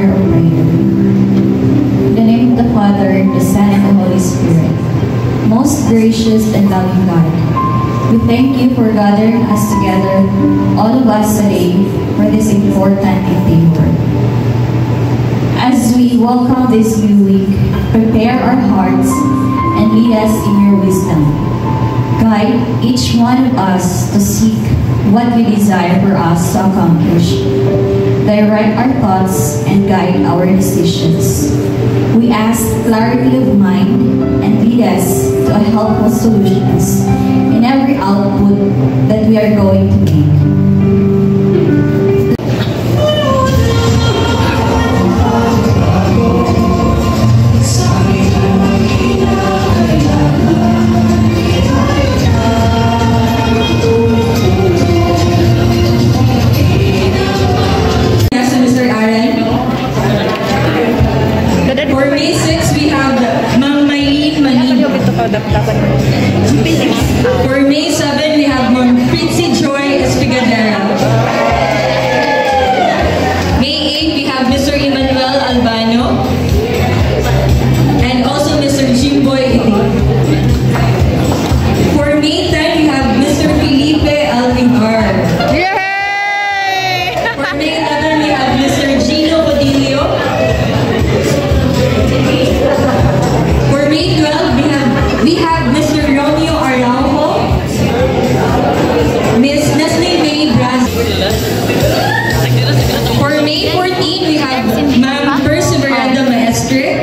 prayer of prayer. In the name of the Father, the Son, and the Holy Spirit. Most gracious and loving God, we thank you for gathering us together, all of us today, for this important endeavor. As we welcome this new week, prepare our hearts and lead us in your wisdom. Guide each one of us to seek what you desire for us to accomplish. Direct our thoughts and guide our decisions. We ask clarity of mind and lead us to helpful solutions in every output that we are going to make. For May 7, we have Ma'am Fritzy Joy Espigadera. May 8, we have Mr. Emmanuel Albano. And also Mr. Jimboy Iti. For May 10, we have Mr. Felipe Alvingar. Yay! For May 11, we have Mr. Gino Codilio. For May 12, we have Mr. Romeo Araujo, Miss Nestle May Bras. For May 14, we have Ma'am Perseveranda Maestre.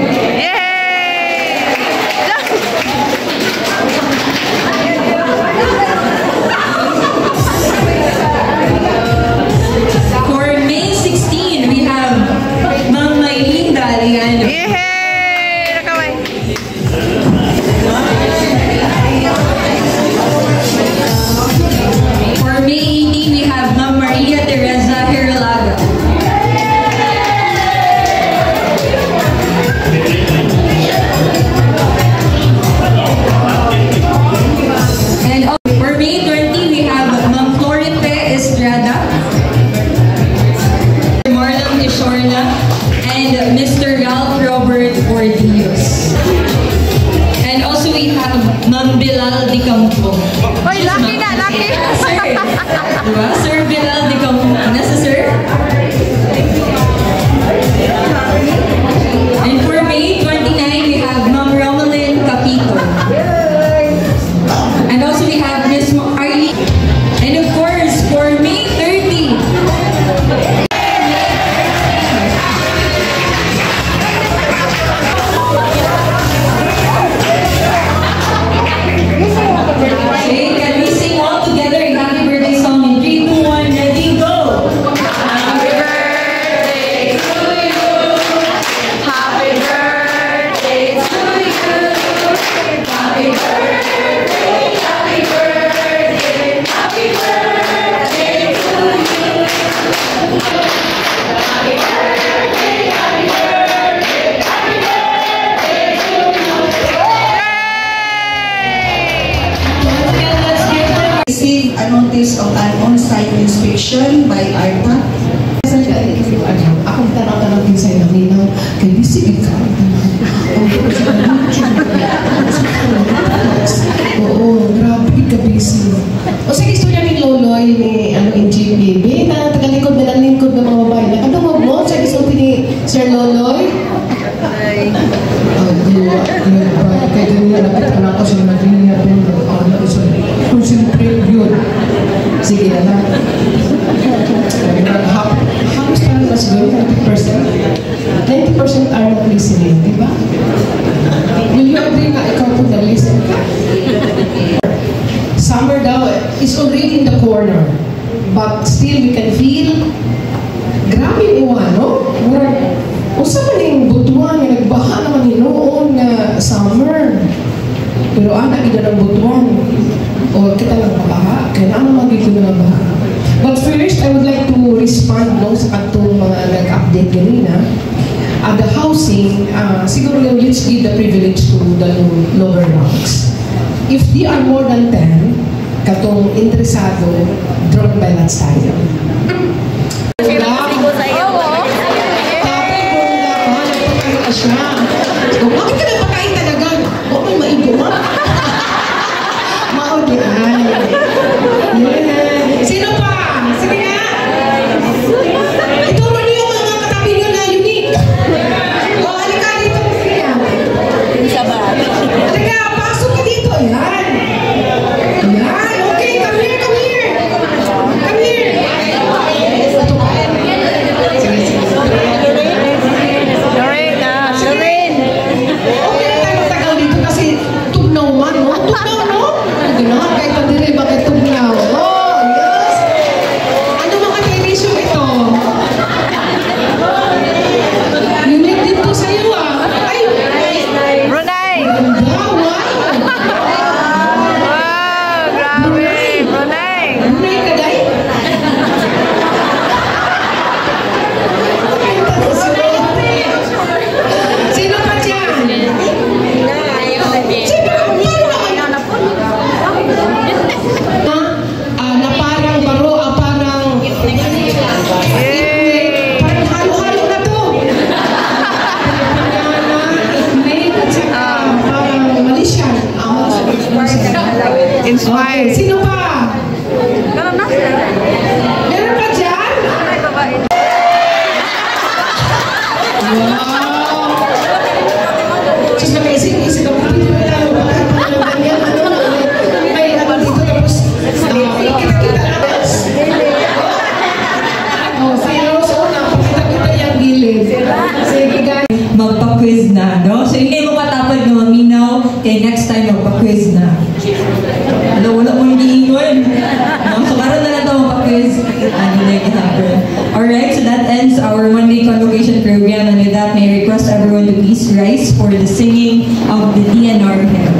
For May 16, we have Ma'am Maylene Daliano. For May 18, we have Ma'am Maria Teresa Hiralaga. And for May 20, we have Ma'am Florite Estrada, Marlon Ishorna, and Mr. Ralph Robert Bordios. And also we have Ma'am Bilal Di Campo. Oy, lucky na, lucky! Sir, diba? Sir Bilal Di Campo. Nasa sir? And for May 29, we have Ma'am Romalyn Capito. And also we have Miss Arlie. And of course, for May 30, okay, can we sing all together a happy birthday song in 3, 2, 1, ready, go! Happy birthday to you! Happy birthday to you! Happy birthday, happy birthday, happy birthday to you! Happy birthday, happy birthday, happy birthday to you! Received a notice of an on-site inspection by ARTA. Akong tanong-tanong din sa'yo kanina, kay busy ikaw. Oo, grabe ka busy. O sa istorya ni Loloy, ni GPB, na tagalikod na lingkod ng mga babae. Nakatungog mo sa istorya ni Sir Loloy? Ay. Kaya ganyan, napit ka na ako sa Madrid. Concentrate yun. Sige na lang. Halos parang mas gawin, 90%. 90% are not listening, di ba? Will you agree na ikaw kung na-listen ka? Summer daw is already in the corner. But still, we can feel grabe iwan, no? Usa man yung butuan, nagbaha naman noon na summer. Pero anak ito ng butuan. O kita lang baha, kaya naman magiging na baha. But first, I would like to respond no, sa katong mga nag-update ganina. The housing, siguro let's give the privilege to the lower ranks. If they are more than 10, katong interesado, drawn by that tayo. Happy siya. So, bakit ka nagpakain talaga? Huwag may maigo, ha? Maod yan. Yeah. Sino pa? Sige nga. Ituro niyo yung mga katabi niyo na unique. O, halika dito. Sige nga. Halika, pasok ka dito. Yan. Yan. Okay, come here, come here. Come here. Okay, tayo tagal dito kasi tugnaw man, no? Tugnaw, no? Ganahan kahit pa dili, bakit tugnaw? Oh, yes! Ano mga tradisyon ito? Unique din to sa'yo, ah. Ay! Brunei! Ganda, wow! Wow, grabe! Brunei! Brunei ka, day? Sino pa dyan? Sino? Paano na parang baro, parang parang halo-halo na to. Ethnic at saka parang Malaysian. Okay, Inspired. sino pa? Meron pa dyan? Wow! Just nakaisip-isip ako, dito na tayo, bakit pa naman ganyan, ano, may ano dito, tapos, kita-kita natin. Oh, si Rose, una, pakita-kita yung gilid. Sige, guys. Magpa-quiz na, no? So, hindi mo patapad na maminaw, kaya next time magpa-quiz na. Wala mo hindi ingon. No? So, karoon na lang ito magpa-quiz. Ano na yung happen. Alright, so that ends our Monday Convocation program. And with that, may I request everyone to please rise for the singing of the DNR hymn.